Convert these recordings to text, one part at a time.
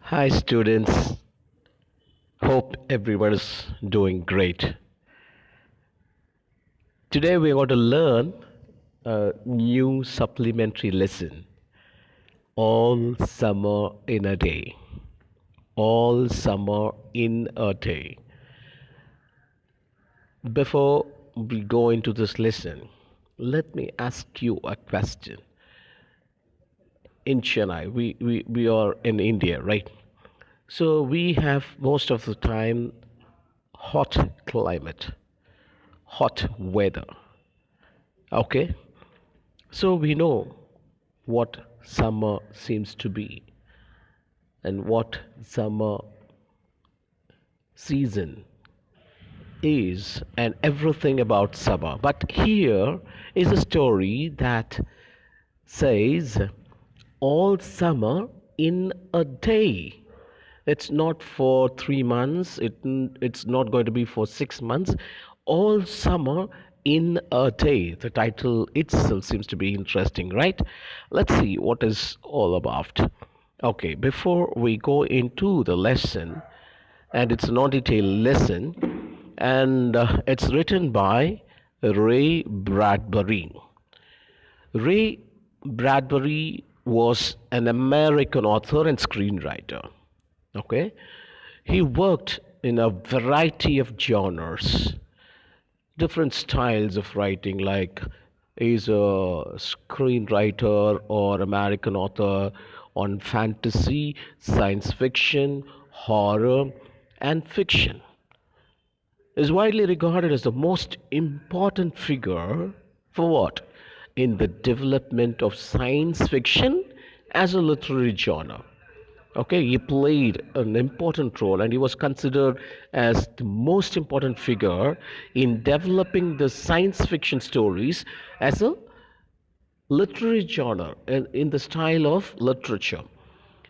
Hi, students. Hope everyone is doing great. Today, we are going to learn a new supplementary lesson all summer in a day. All summer in a day. Before we go into this lesson, let me ask you a question. In Chennai, we are in India, right? So, we have most of the time hot climate, hot weather. Okay, so we know what summer seems to be and what summer season is and everything about summer. But here is a story that says all summer in a day. It's not for 3 months, it's not going to be for 6 months. All summer in a day. The title itself seems to be interesting, right? Let's see what is all about. Okay, before we go into the lesson, and it's a non-detailed lesson, and it's written by Ray Bradbury. Ray Bradbury was an American author and screenwriter. Okay, he worked in a variety of genres, different styles of writing, like he's a screenwriter or American author on fantasy, science fiction, horror, and fiction. Is widely regarded as the most important figure for what? In the development of science fiction as a literary genre. Okay, he played an important role and he was considered as the most important figure in developing the science fiction stories as a literary genre in the style of literature.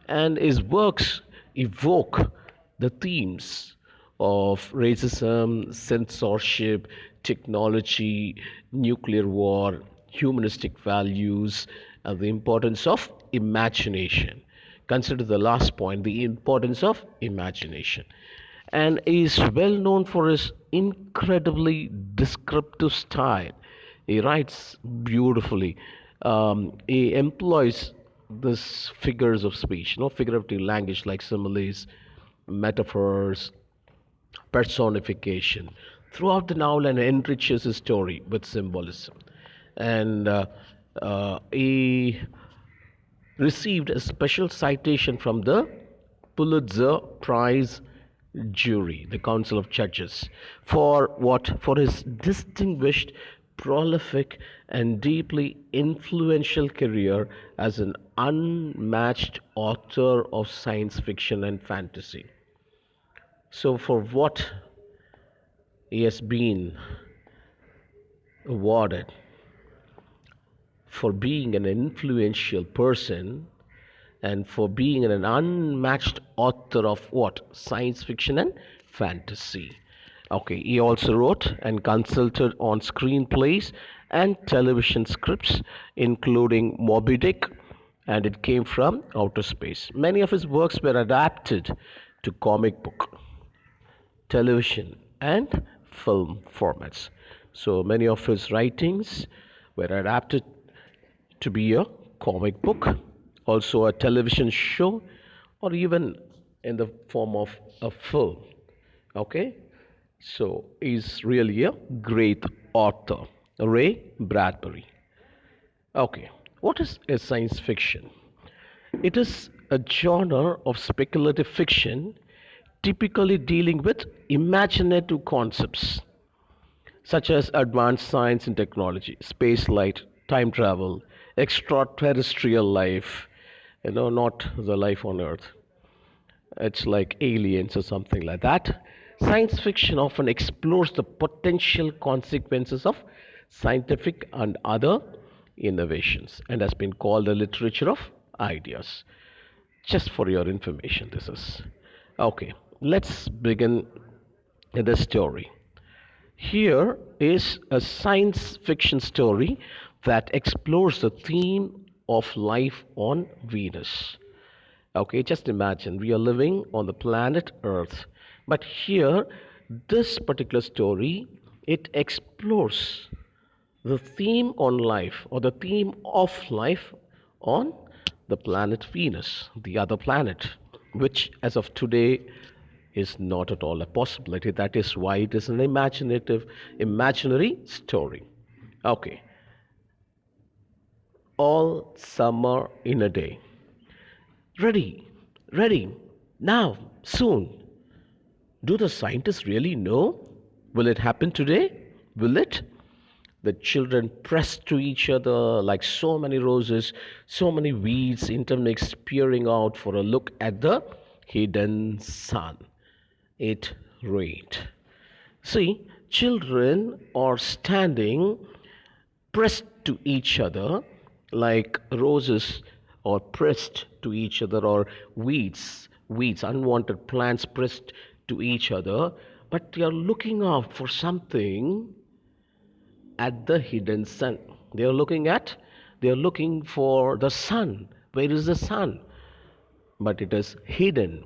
And his works evoke the themes of racism, censorship, technology, nuclear war, humanistic values, and the importance of imagination. Consider the last point, the importance of imagination. And he is well known for his incredibly descriptive style. He writes beautifully. He employs these figures of speech, figurative language like similes, metaphors, personification throughout the novel and enriches his story with symbolism. And he received a special citation from the Pulitzer Prize jury, the Council of Judges, for what? For his distinguished, prolific, and deeply influential career as an unmatched author of science fiction and fantasy. So, for what he has been awarded for being an influential person and for being an unmatched author of what? Science fiction and fantasy. Okay, he also wrote and consulted on screenplays and television scripts, including Moby Dick, and it came from outer space. Many of his works were adapted to comic book, television, and film formats. So many of his writings were adapted to be a comic book, also a television show, or even in the form of a film. Okay, so he's really a great author, Ray Bradbury. Okay, what is a science fiction? It is a genre of speculative fiction typically dealing with imaginative concepts such as advanced science and technology, space light, time travel, extraterrestrial life, not the life on Earth. It's like aliens or something like that. Science fiction often explores the potential consequences of scientific and other innovations and has been called the literature of ideas. Just for your information, this is. Okay, let's begin the story. Here is a science fiction story that explores the theme of life on Venus. Okay, just imagine we are living on the planet Earth. But here, this particular story, it explores the theme on life or the theme of life on the planet Venus, the other planet, which as of today is not at all a possibility. That is why it is an imaginary story. Okay, all summer in a day. Ready, ready, now, soon. Do the scientists really know? Will it happen today? Will it? The children pressed to each other like so many roses, so many weeds intermixed, peering out for a look at the hidden sun. It rained. See, children are standing pressed to each other like roses or pressed to each other, or weeds, unwanted plants pressed to each other, but they are looking out for something at the hidden sun. They are looking for the sun. Where is the sun? But it is hidden.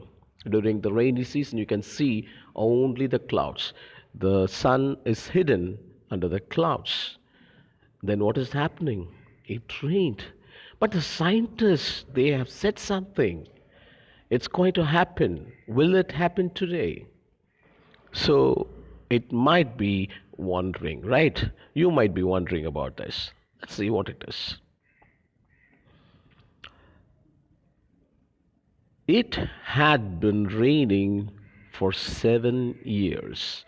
During the rainy season, you can see only the clouds. The sun is hidden under the clouds. Then what is happening? It rained. But the scientists, they have said something. It's going to happen. Will it happen today? So it might be wondering, right? You might be wondering about this. Let's see what it is. It had been raining for 7 years.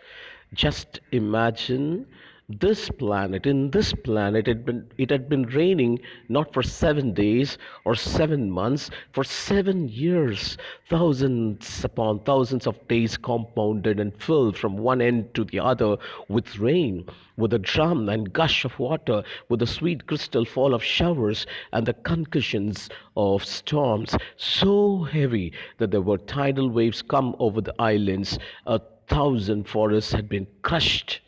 Just imagine in this planet, it had been raining not for 7 days or 7 months, for 7 years. Thousands upon thousands of days compounded and filled from one end to the other with rain, with a drum and gush of water, with the sweet crystal fall of showers and the concussions of storms, so heavy that there were tidal waves come over the islands. 1,000 forests had been crushed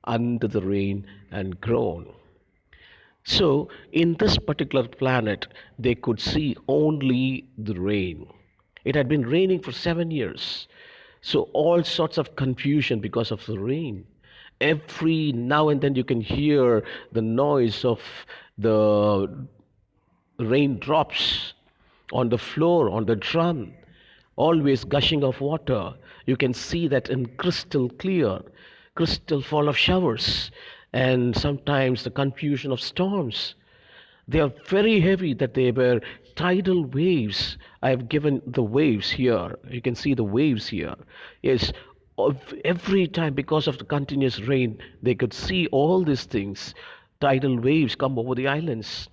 under the rain and grown. So, in this particular planet, they could see only the rain. It had been raining for 7 years. So, all sorts of confusion because of the rain. Every now and then, you can hear the noise of the raindrops on the floor, on the drum, always gushing of water. You can see that in crystal fall of showers, and sometimes the confusion of storms. They are very heavy, that they were tidal waves. I have given the waves here. You can see the waves here. Yes, every time, because of the continuous rain, they could see all these things. Tidal waves come over the islands.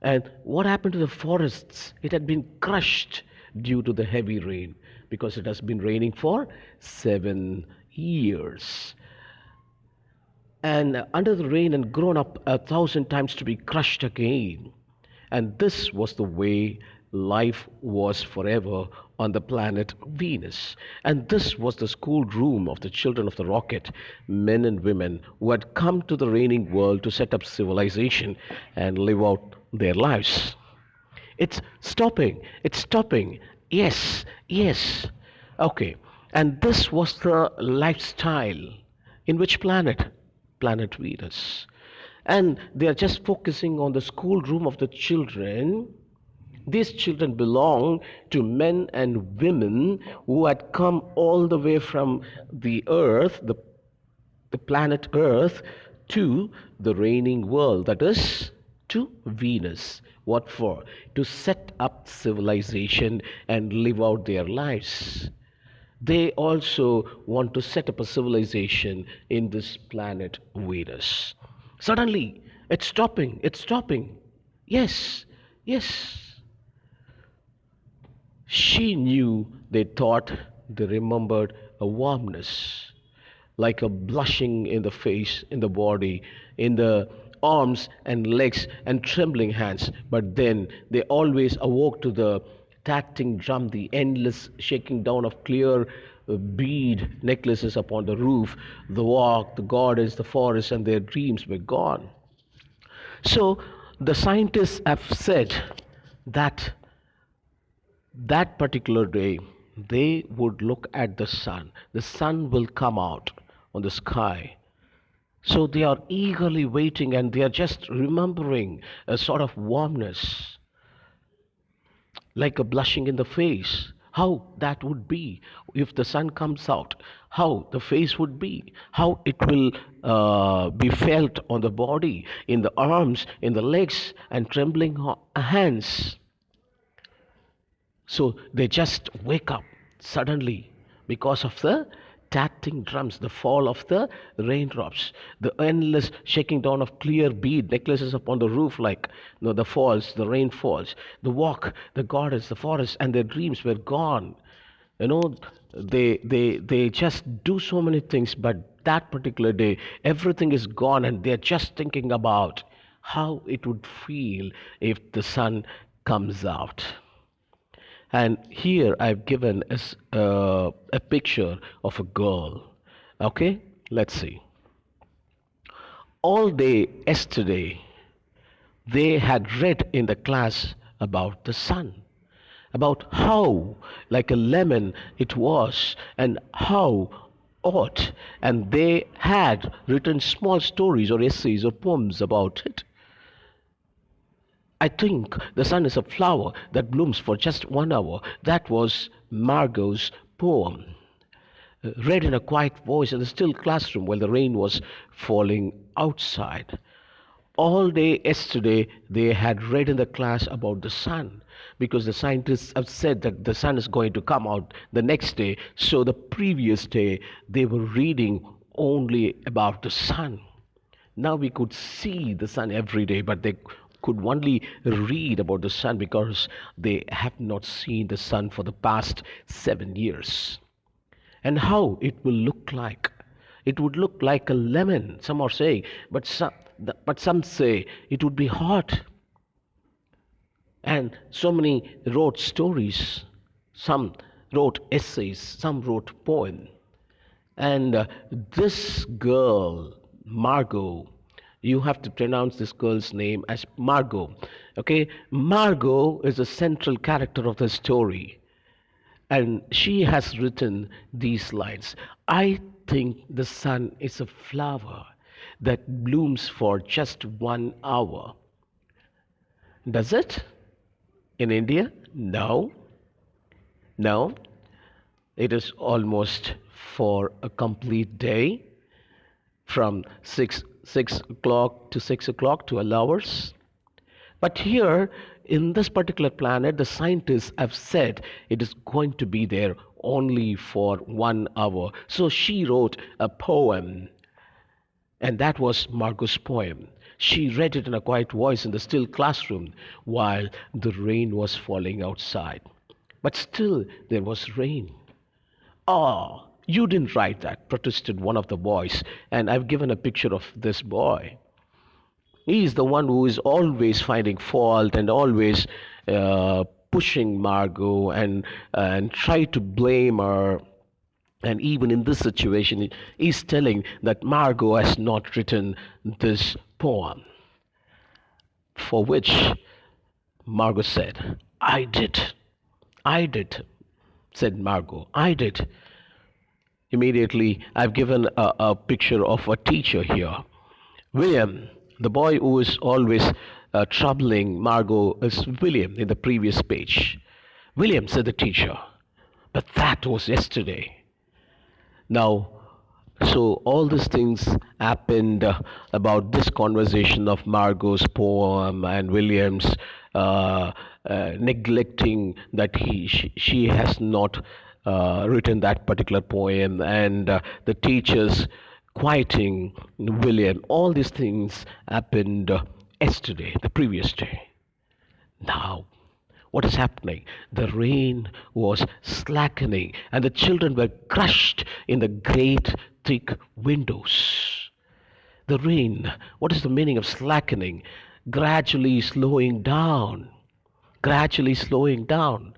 And what happened to the forests? It had been crushed due to the heavy rain, because it has been raining for 7 years. And under the rain and grown up 1,000 times to be crushed again. And this was the way life was forever on the planet Venus. And this was the schoolroom of the children of the rocket, men and women who had come to the raining world to set up civilization and live out their lives. It's stopping. It's stopping. Yes, yes. Okay. And this was the lifestyle. In which planet? Planet Venus. And they are just focusing on the schoolroom of the children. These children belong to men and women who had come all the way from the earth, the planet Earth, to the reigning world, that is, to Venus. What for? To set up civilization and live out their lives. They also want to set up a civilization in this planet Venus. Suddenly, it's stopping. It's stopping. Yes, yes. She knew, they thought, they remembered a warmness, like a blushing in the face, in the body, in the arms and legs and trembling hands. But then they always awoke to the tattling drum, the endless shaking down of clear bead necklaces upon the roof, the walk, the gardens, the forest, and their dreams were gone. So the scientists have said that That particular day, they would look at the sun. The sun will come out on the sky. So they are eagerly waiting and they are just remembering a sort of warmness, like a blushing in the face. How that would be if the sun comes out, how the face would be, how it will be felt on the body, in the arms, in the legs, and trembling hands. So they just wake up suddenly because of the tattling drums, the fall of the raindrops, the endless shaking down of clear bead necklaces upon the roof, like the falls, the rain falls, the walk, the goddess, the forest, and their dreams were gone. You know, they just do so many things, but that particular day, everything is gone, and they're just thinking about how it would feel if the sun comes out. And here I've given us a picture of a girl. Okay, let's see. All day yesterday, they had read in the class about the sun, about how like a lemon it was, and how ought, and they had written small stories or essays or poems about it. I think the sun is a flower that blooms for just 1 hour. That was Margot's poem, read in a quiet voice in the still classroom while the rain was falling outside. All day yesterday, they had read in the class about the sun because the scientists have said that the sun is going to come out the next day. So the previous day, they were reading only about the sun. Now we could see the sun every day, but they could only read about the sun because they have not seen the sun for the past 7 years. And how it will look like. It would look like a lemon, some are saying, but some say it would be hot. And so many wrote stories, some wrote essays, some wrote poems. And this girl, Margot, you have to pronounce this girl's name as Margot. Okay, Margot is the central character of the story. And she has written these lines. I think the sun is a flower that blooms for just 1 hour. Does it? In India? No. No. It is almost for a complete day, from 6 o'clock to 6 o'clock, 12 hours. But here, in this particular planet, the scientists have said it is going to be there only for 1 hour. So she wrote a poem, and that was Margot's poem. She read it in a quiet voice in the still classroom while the rain was falling outside. But still, there was rain. Oh, you didn't write that, protested one of the boys, and I've given a picture of this boy. He is the one who is always finding fault and always pushing Margot and try to blame her. And even in this situation, he's telling that Margot has not written this poem. For which Margot said, I did. I did, said Margot. I did. Immediately, I've given a picture of a teacher here. William, the boy who is always troubling Margot, is William in the previous page. William, said the teacher, but that was yesterday. Now, so all these things happened about this conversation of Margot's poem and William's neglecting that she has not written that particular poem, and the teachers quieting William. All these things happened yesterday, the previous day. Now, what is happening? The rain was slackening, and the children were crushed in the great thick windows. The rain, what is the meaning of slackening? Gradually slowing down. Gradually slowing down.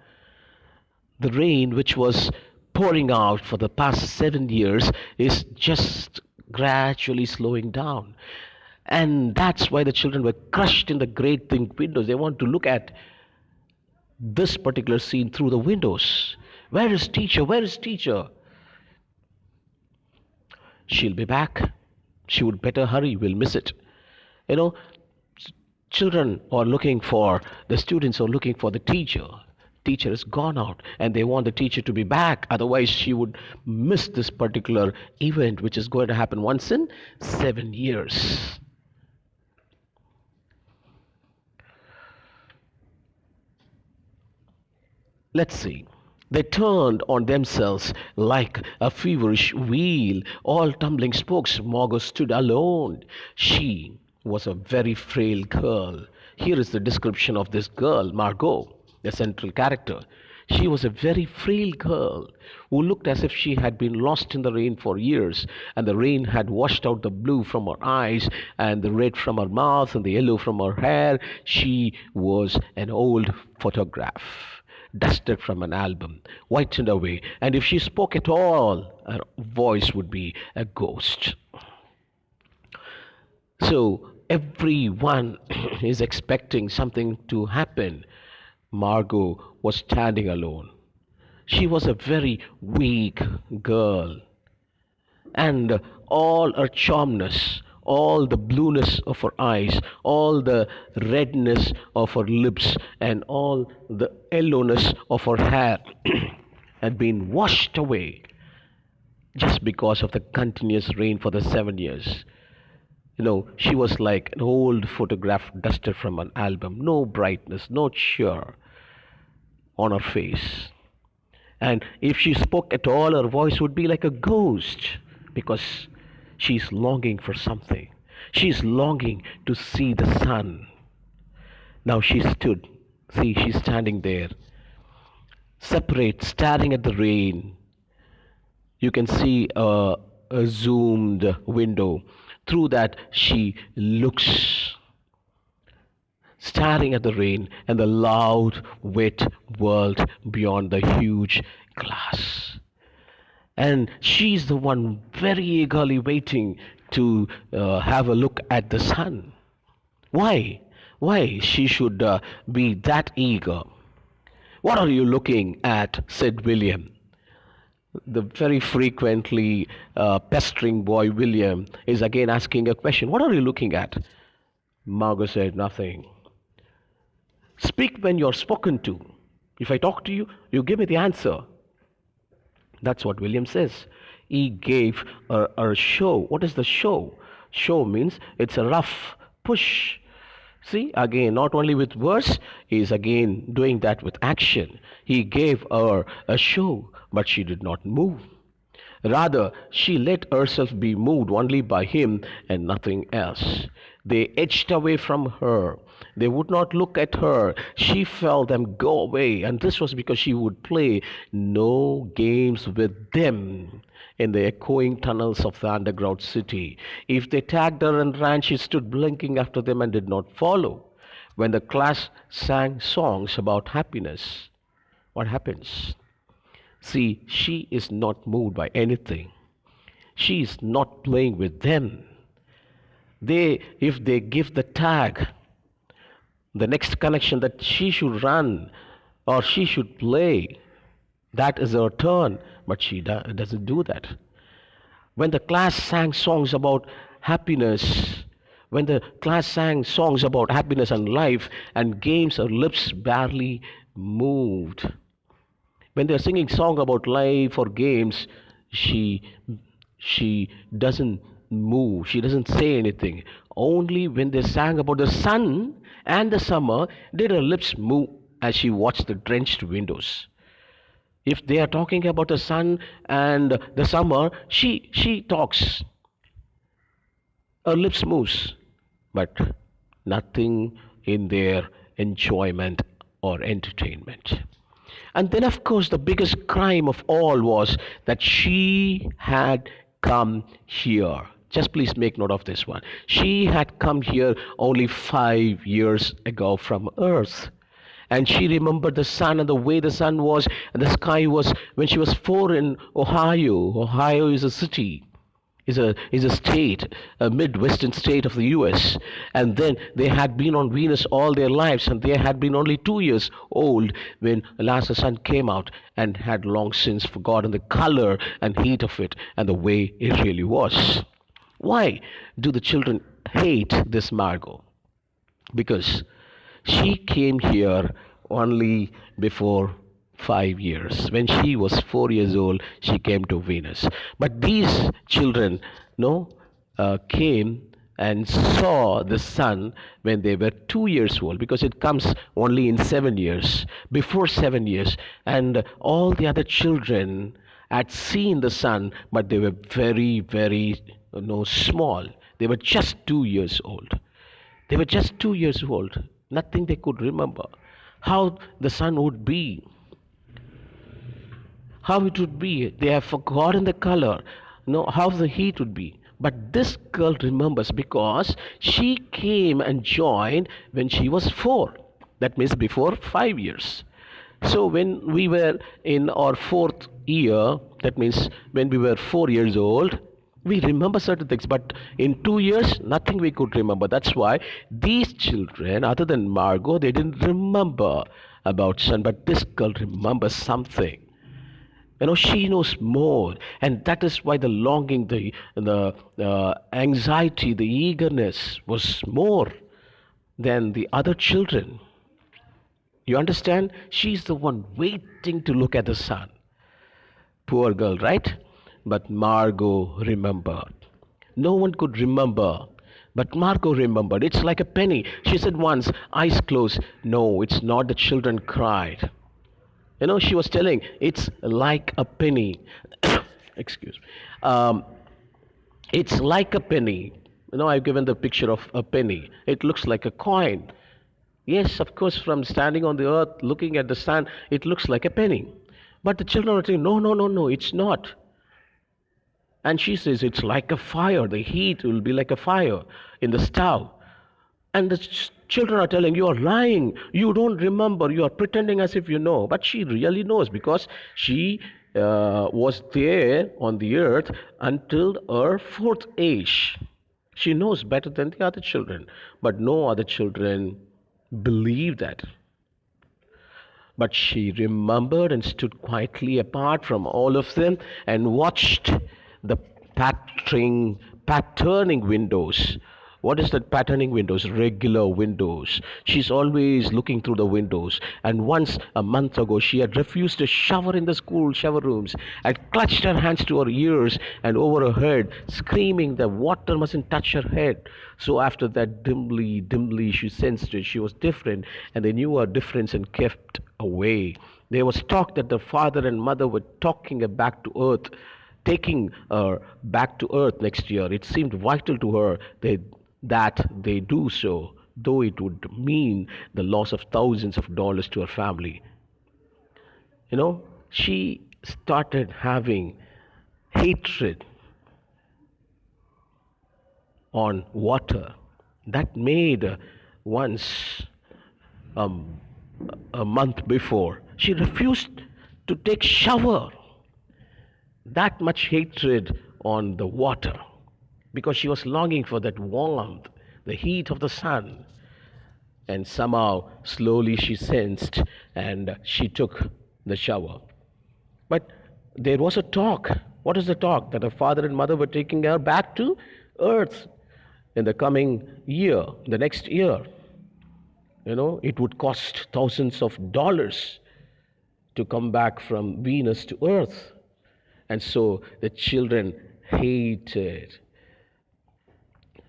The rain, which was pouring out for the past 7 years, is just gradually slowing down. And that's why the children were crushed in the great thick windows. They want to look at this particular scene through the windows. Where is teacher? Where is teacher? She'll be back. She would better hurry. We'll miss it. You know, children are looking for, the students are looking for the teacher. Teacher has gone out and they want the teacher to be back. Otherwise, she would miss this particular event, which is going to happen once in 7 years. Let's see. They turned on themselves like a feverish wheel, all tumbling spokes. Margot stood alone. She was a very frail girl. Here is the description of this girl, Margot, the central character. She was a very frail girl who looked as if she had been lost in the rain for years, and the rain had washed out the blue from her eyes, and the red from her mouth, and the yellow from her hair. She was an old photograph, dusted from an album, whitened away, and if she spoke at all, her voice would be a ghost. So everyone is expecting something to happen. Margot was standing alone. She was a very weak girl, and all her charmness, all the blueness of her eyes, all the redness of her lips, and all the yellowness of her hair had been washed away just because of the continuous rain for the 7 years. She was like an old photograph dusted from an album. No brightness, no cheer on her face. And if she spoke at all, her voice would be like a ghost, because she's longing for something. She's longing to see the sun. Now she stood. See, she's standing there, separate, staring at the rain. You can see a zoomed window. Through that, she looks, staring at the rain and the loud, wet world beyond the huge glass. And she's the one very eagerly waiting to have a look at the sun. Why? Why she should be that eager? What are you looking at? Said William. The very frequently pestering boy William is again asking a question. What are you looking at? Margot said, nothing. Speak when you're spoken to. If I talk to you, you give me the answer. That's what William says. He gave a show. What is the show? Show means it's a rough push. See, again, not only with words, he's again doing that with action. He gave her a show, but she did not move. Rather, she let herself be moved only by him and nothing else. They edged away from her. They would not look at her. She felt them go away, and this was because she would play no games with them in the echoing tunnels of the underground city. If they tagged her and ran, she stood blinking after them and did not follow. When the class sang songs about happiness, what happens? See, she is not moved by anything. She is not playing with them. If they give the tag, the next connection that she should run or she should play, that is her turn, but she doesn't do that. When the class sang songs about happiness, when the class sang songs about happiness and life and games, her lips barely moved. When they're singing song about life or games, she doesn't move. She doesn't say anything. Only when they sang about the sun and the summer did her lips move as she watched the drenched windows. If they are talking about the sun and the summer, she talks. Her lips moves, but nothing in their enjoyment or entertainment. And then, of course, the biggest crime of all was that she had come here. Just please make note of this one. She had come here only 5 years ago from Earth. And she remembered the sun and the way the sun was and the sky was when she was 4 in Ohio. Ohio is a city. is a state, a midwestern state of the U.S. And then they had been on Venus all their lives, and they had been only 2 years old when last the sun came out, and had long since forgotten the color and heat of it and the way it really was. Why do the children hate this Margot? Because she came here only before 5 years. When she was 4 years old, she came to Venus. But these children, no, came and saw the sun when they were 2 years old, because it comes only in 7 years, before 7 years. And all the other children had seen the sun, but they were very, very, small. They were just 2 years old. They were just 2 years old. Nothing they could remember. How the sun would be, how it would be. They have forgotten the color, how the heat would be. But this girl remembers, because she came and joined when she was 4. That means before 5 years. So when we were in our 4th year, that means when we were 4 years old, we remember certain things, but in 2 years, nothing we could remember. That's why these children, other than Margot, they didn't remember about sun, but this girl remembers something. She knows more, and that is why the longing, the anxiety, the eagerness was more than the other children. You understand? She's the one waiting to look at the sun. Poor girl, right? But Margot remembered. No one could remember, but Margot remembered. It's like a penny. She said once, eyes closed. No, it's not. The children cried. She was telling, it's like a penny. Excuse me. It's like a penny. I've given the picture of a penny. It looks like a coin. Yes, of course, from standing on the earth, looking at the sun, it looks like a penny. But the children are saying, no, it's not. And she says, it's like a fire. The heat will be like a fire in the stove. And the children are telling, you are lying. You don't remember. You are pretending as if you know. But she really knows, because she was there on the earth until her 4th age. She knows better than the other children. But no other children believe that. But she remembered and stood quietly apart from all of them and watched the patterning windows. What is that patterning windows? Regular windows. She's always looking through the windows. And once a month ago, she had refused a shower in the school shower rooms, and clutched her hands to her ears and over her head, screaming that water mustn't touch her head. So after that, dimly, she sensed it. She was different, and they knew her difference and kept away. There was talk that the father and mother were taking her back to earth, taking her back to earth next year. It seemed vital to her that they do so, though it would mean the loss of thousands of dollars to her family. She started having hatred on water. That made once, a month before, she refused to take shower. That much hatred on the water, because she was longing for that warmth, the heat of the sun. And somehow, slowly she sensed, and she took the shower. But there was a talk. What is the talk? That her father and mother were taking her back to earth in the coming year, the next year. It would cost thousands of dollars to come back from Venus to earth. And so the children hated.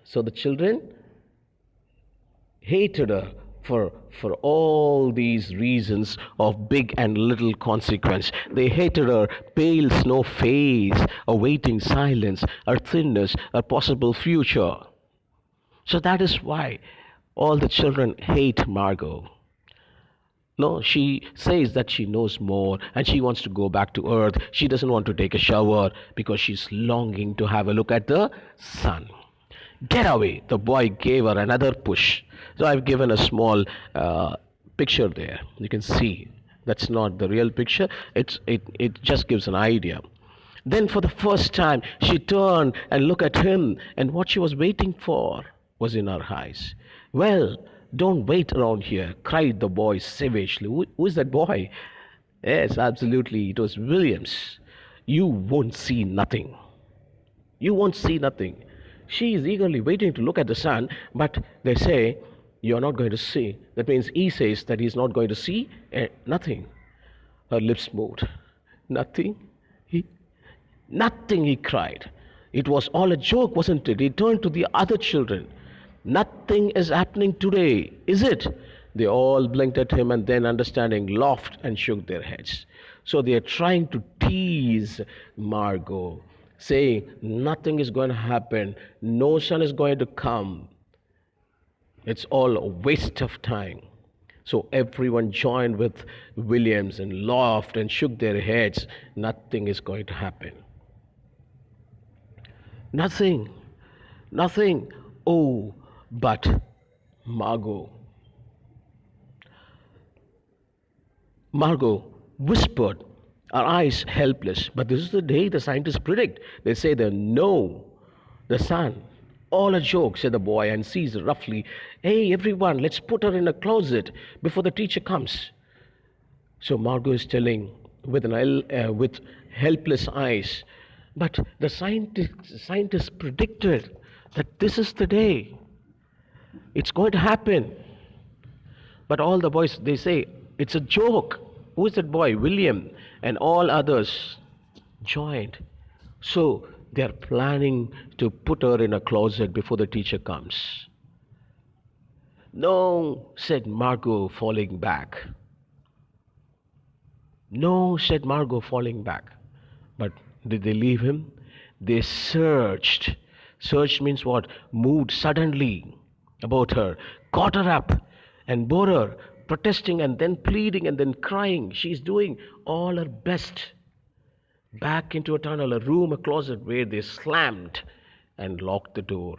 So the children hated her for all these reasons of big and little consequence. They hated her pale snow face, a waiting silence, her thinness, her possible future. So that is why all the children hate Margot. No, she says that she knows more and she wants to go back to earth. She doesn't want to take a shower because she's longing to have a look at the sun. Get away! The boy gave her another push. So I've given a small picture there. You can see that's not the real picture. It just gives an idea. Then, for the first time, she turned and looked at him, and what she was waiting for was in her eyes. Well, don't wait around here, cried the boy savagely. Who is that boy? Yes, absolutely, it was Williams. You won't see nothing. You won't see nothing. She is eagerly waiting to look at the sun, but they say, you're not going to see. That means he says that he's not going to see nothing. Her lips moved. Nothing? He, nothing, he cried. It was all a joke, wasn't it? He turned to the other children. Nothing is happening today, is it? They all blinked at him and then, understanding, laughed and shook their heads. So they are trying to tease Margot, saying, nothing is going to happen. No sun is going to come. It's all a waste of time. So everyone joined with Williams and laughed and shook their heads. Nothing is going to happen. Nothing. Nothing. Oh, but Margot. Margot whispered, her eyes helpless. But this is the day the scientists predict. They say they know the sun. All a joke, said the boy, and sees roughly, hey, everyone, let's put her in a closet before the teacher comes. So Margot is telling with helpless eyes, but the scientists predicted that this is the day. It's going to happen. But all the boys, they say, it's a joke. Who is that boy? William. And all others joined. So they are planning to put her in a closet before the teacher comes. No, said Margot, falling back. No, said Margot, falling back. But did they leave him? They searched. Searched means what? Moved suddenly about her, caught her up and bore her, protesting and then pleading and then crying. She's doing all her best. Back into a tunnel, a room, a closet where they slammed and locked the door.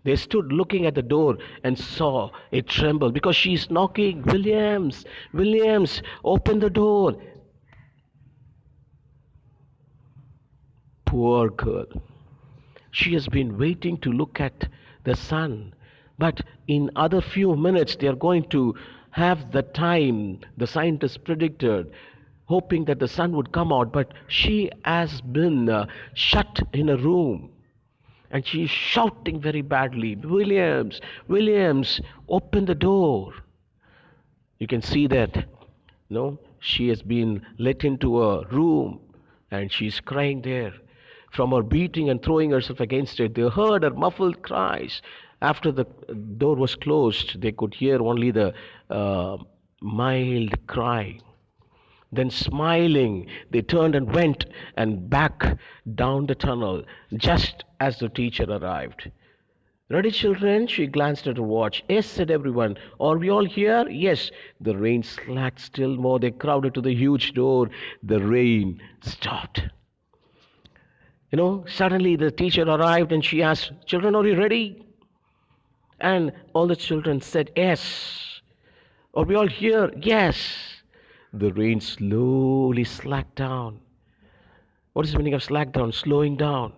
They stood looking at the door and saw it tremble because she's knocking. Williams, Williams, open the door. Poor girl. She has been waiting to look at the sun. But in other few minutes, they are going to have the time the scientists predicted, hoping that the sun would come out. But she has been shut in a room. And she is shouting very badly, Williams, Williams, open the door. You can see that, no, she has been let into a room and she's crying there. From her beating and throwing herself against it, they heard her muffled cries. After the door was closed, they could hear only the mild cry. Then smiling, they turned and went and back down the tunnel just as the teacher arrived. Ready, children? She glanced at her watch. Yes, said everyone. Are we all here? Yes. The rain slacked still more. They crowded to the huge door. The rain stopped. Suddenly the teacher arrived and she asked, children, are you ready? And all the children said, yes. Are we all here? Yes. The rain slowly slacked down. What is the meaning of slack down? Slowing down.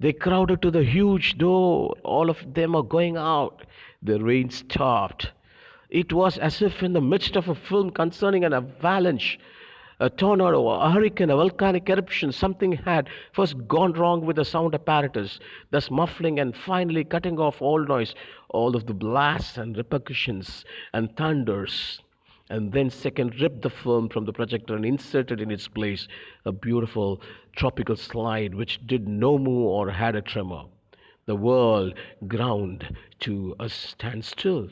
They crowded to the huge door. All of them are going out. The rain stopped. It was as if in the midst of a film concerning an avalanche, a tornado, a hurricane, a volcanic eruption, something had first gone wrong with the sound apparatus, thus muffling and finally cutting off all noise, all of the blasts and repercussions and thunders. And then second ripped the film from the projector and inserted in its place a beautiful tropical slide which did no move or had a tremor. The world ground to a standstill.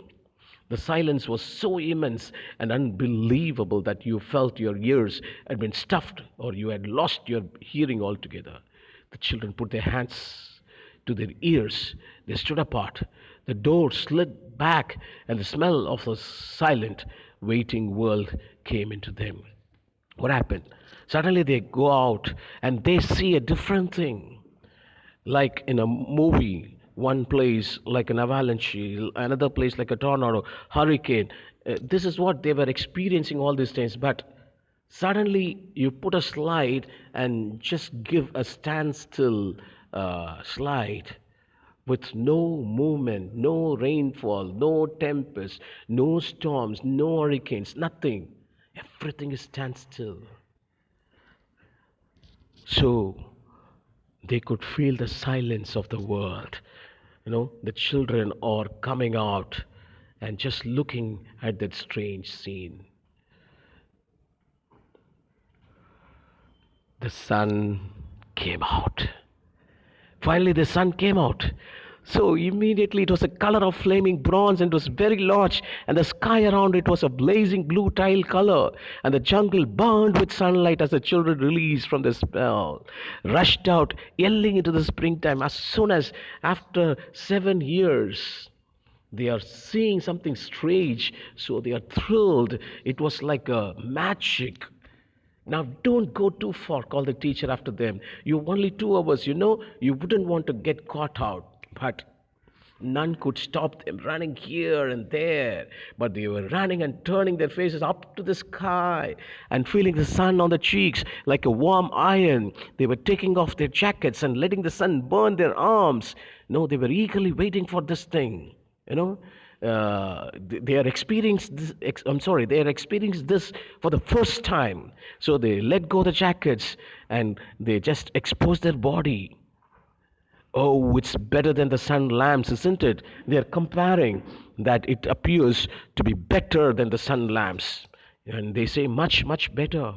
The silence was so immense and unbelievable that you felt your ears had been stuffed or you had lost your hearing altogether. The children put their hands to their ears. They stood apart. The door slid back and the smell of the silent waiting world came into them. What happened? Suddenly they go out and they see a different thing. Like in a movie, one place like an avalanche, another place like a tornado, hurricane. This is what they were experiencing all these things. But Suddenly, you put a slide and just give a standstill slide with no movement, no rainfall, no tempest, no storms, no hurricanes, nothing. Everything is standstill. So they could feel the silence of the world. The children are coming out and just looking at that strange scene. The sun came out. Finally, the sun came out. So immediately it was a color of flaming bronze and it was very large, and the sky around it was a blazing blue tile color, and the jungle burned with sunlight as the children released from the spell, rushed out, yelling into the springtime. As soon as after 7 years, they are seeing something strange, so they are thrilled. It was like a magic. Now, don't go too far, called the teacher after them. You've only 2 hours, you wouldn't want to get caught out. But none could stop them running here and there. But they were running and turning their faces up to the sky and feeling the sun on the cheeks like a warm iron. They were taking off their jackets and letting the sun burn their arms. No, they were eagerly waiting for this thing. They are experiencing this. They are experiencing this for the first time. So they let go the jackets and they just expose their body. Oh, it's better than the sun lamps, isn't it? They are comparing that it appears to be better than the sun lamps, and they say much, much better.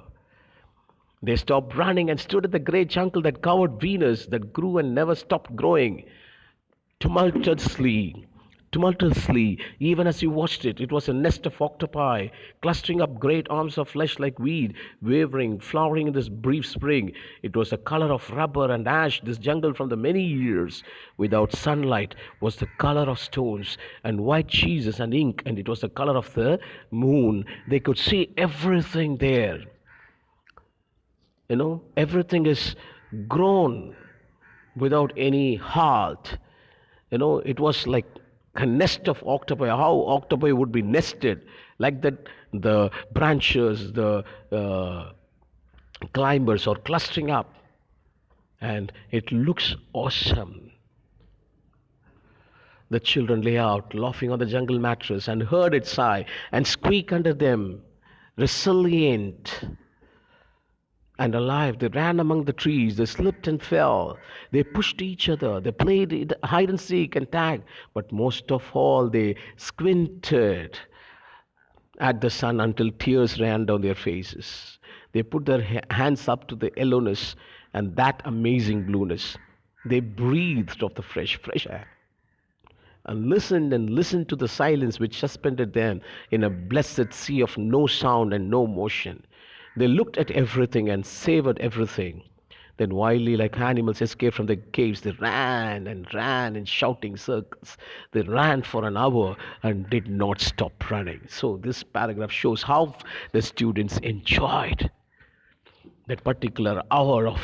They stopped running and stood at the great jungle that covered Venus, that grew and never stopped growing. Tumultuously, even as you watched it, it was a nest of octopi, clustering up great arms of flesh like weed, wavering, flowering in this brief spring. It was the color of rubber and ash. This jungle from the many years without sunlight was the color of stones and white cheeses and ink, and it was the color of the moon. They could see everything there. Everything is grown without any halt. It was like a nest of octopi, how octopi would be nested, like that the branches, the climbers are clustering up, and it looks awesome. The children lay out, laughing on the jungle mattress, and heard it sigh and squeak under them, resilient and alive. They ran among the trees, they slipped and fell, they pushed each other, they played hide and seek and tag, but most of all, they squinted at the sun until tears ran down their faces. They put their hands up to the yellowness and that amazing blueness. They breathed of the fresh air and listened to the silence which suspended them in a blessed sea of no sound and no motion. They looked at everything and savored everything. Then wildly, like animals escaped from the caves, they ran in shouting circles. They ran for an hour and did not stop running. So this paragraph shows how the students enjoyed that particular hour of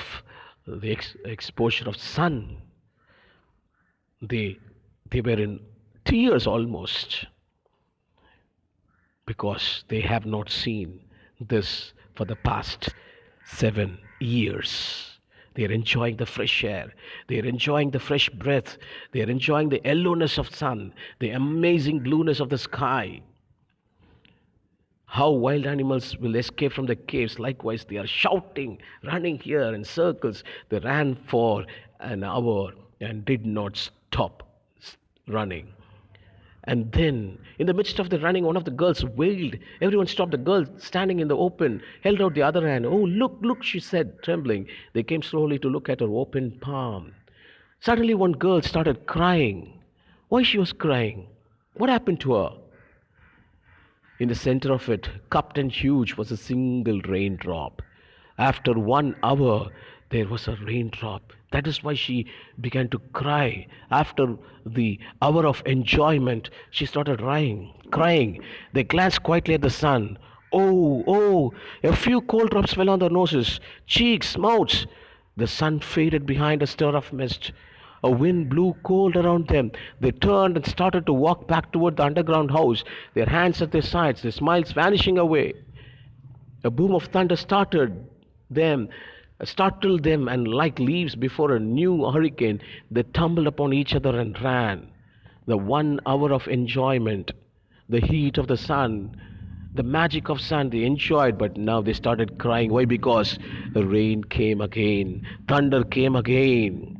the exposure of sun. They were in tears almost, because they have not seen this for the past 7 years. They are enjoying the fresh air. They are enjoying the fresh breath. They are enjoying the yellowness of sun, the amazing blueness of the sky. How wild animals will escape from the caves. Likewise, they are shouting, running here in circles. They ran for an hour and did not stop running. And then, in the midst of the running, one of the girls wailed. Everyone stopped. The girl, standing in the open, held out the other hand. "Oh, look," she said, trembling. They came slowly to look at her open palm. Suddenly, one girl started crying. Why she was crying? What happened to her? In the center of it, cupped and huge, was a single raindrop. After 1 hour, there was a raindrop. That is why she began to cry. After the hour of enjoyment, she started crying. They glanced quietly at the sun. Oh, a few cold drops fell on their noses, cheeks, mouths. The sun faded behind a stir of mist. A wind blew cold around them. They turned and started to walk back toward the underground house, their hands at their sides, their smiles vanishing away. A boom of thunder them, startled them, and like leaves before a new hurricane, they tumbled upon each other and ran. The 1 hour of enjoyment, the heat of the sun, the magic of sun they enjoyed, but now they started crying. Why? Because the rain came again, thunder came again.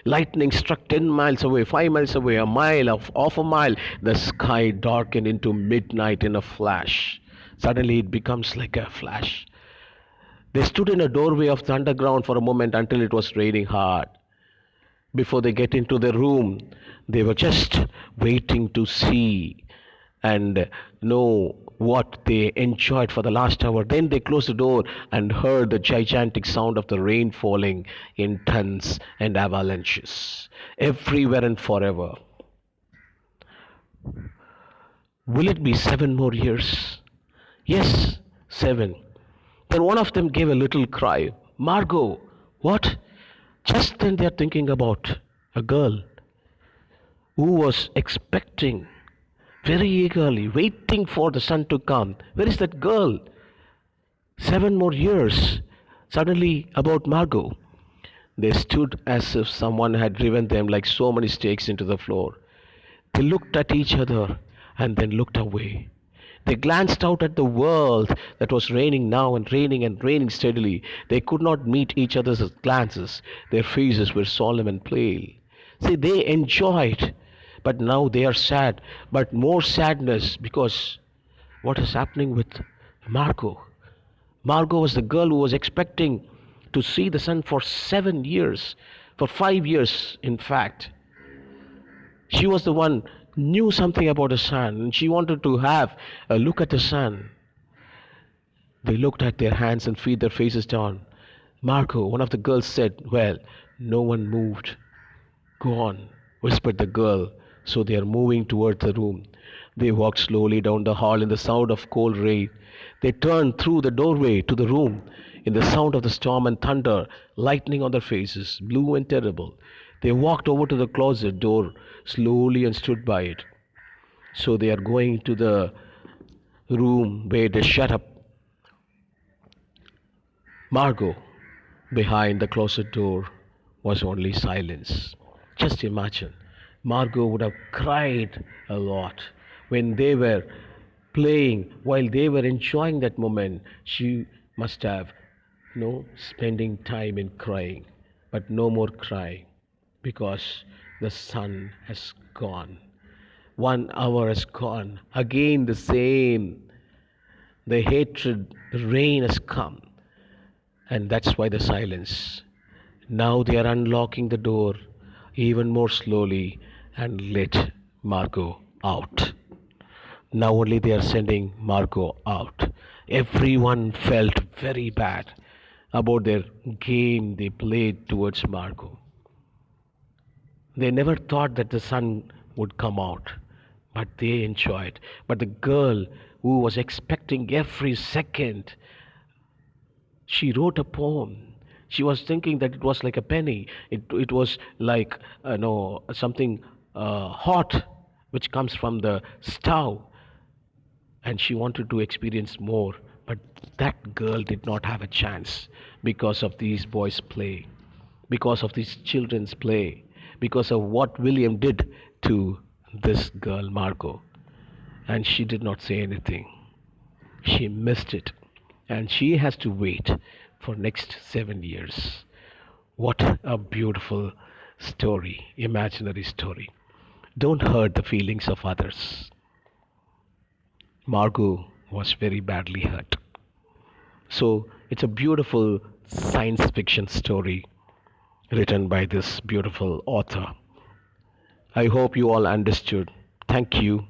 Lightning struck 10 miles away, 5 miles away, a mile, of half a mile. The sky darkened into midnight in a flash. Suddenly it becomes like a flash. They stood in a doorway of the underground for a moment until it was raining hard. Before they get into the room, they were just waiting to see and know what they enjoyed for the last hour. Then they closed the door and heard the gigantic sound of the rain falling in tons and avalanches everywhere and forever. Will it be 7 more years? Yes, 7. Then one of them gave a little cry. Margot, what? Just then they are thinking about a girl who was expecting very eagerly, waiting for the sun to come. Where is that girl? 7 more years. Suddenly, about Margot. They stood as if someone had driven them like so many stakes into the floor. They looked at each other and then looked away. They glanced out at the world that was raining now and raining steadily. They could not meet each other's glances. Their faces were solemn and pale. See, they enjoyed, but now they are sad, but more sadness because what is happening with Margot? Margot was the girl who was expecting to see the sun for 7 years, for 5 years, in fact. She was the one knew something about the sun and she wanted to have a look at the sun. They looked at their hands and feet, their faces down. Margot, one of the girls said, well, no one moved. Go on, whispered the girl. So they are moving toward the room. They walked slowly down the hall in the sound of cold rain. They turned through the doorway to the room in the sound of the storm and thunder, lightning on their faces, blue and terrible. They walked over to the closet door slowly and stood by it. So they are going to the room where they shut up Margot. Behind the closet door was only silence. Just imagine, Margot would have cried a lot when they were playing, while they were enjoying that moment. She must have, spending time in crying, but no more crying because the sun has gone. 1 hour has gone. Again the same. The hatred, the rain has come. And that's why the silence. Now they are unlocking the door even more slowly and let Margot out. Now only they are sending Margot out. Everyone felt very bad about their game they played towards Margot. They never thought that the sun would come out, but they enjoyed. But the girl who was expecting every second, she wrote a poem. She was thinking that it was like a penny. It was like something hot which comes from the stove, and she wanted to experience more. But that girl did not have a chance because of these boys' play, because of these children's play, because of what William did to this girl Margot. And she did not say anything. She missed it, and she has to wait for next 7 years. What a beautiful story, imaginary story. Don't hurt the feelings of others. Margot was very badly hurt. So it's a beautiful science fiction story written by this beautiful author. I hope you all understood. Thank you.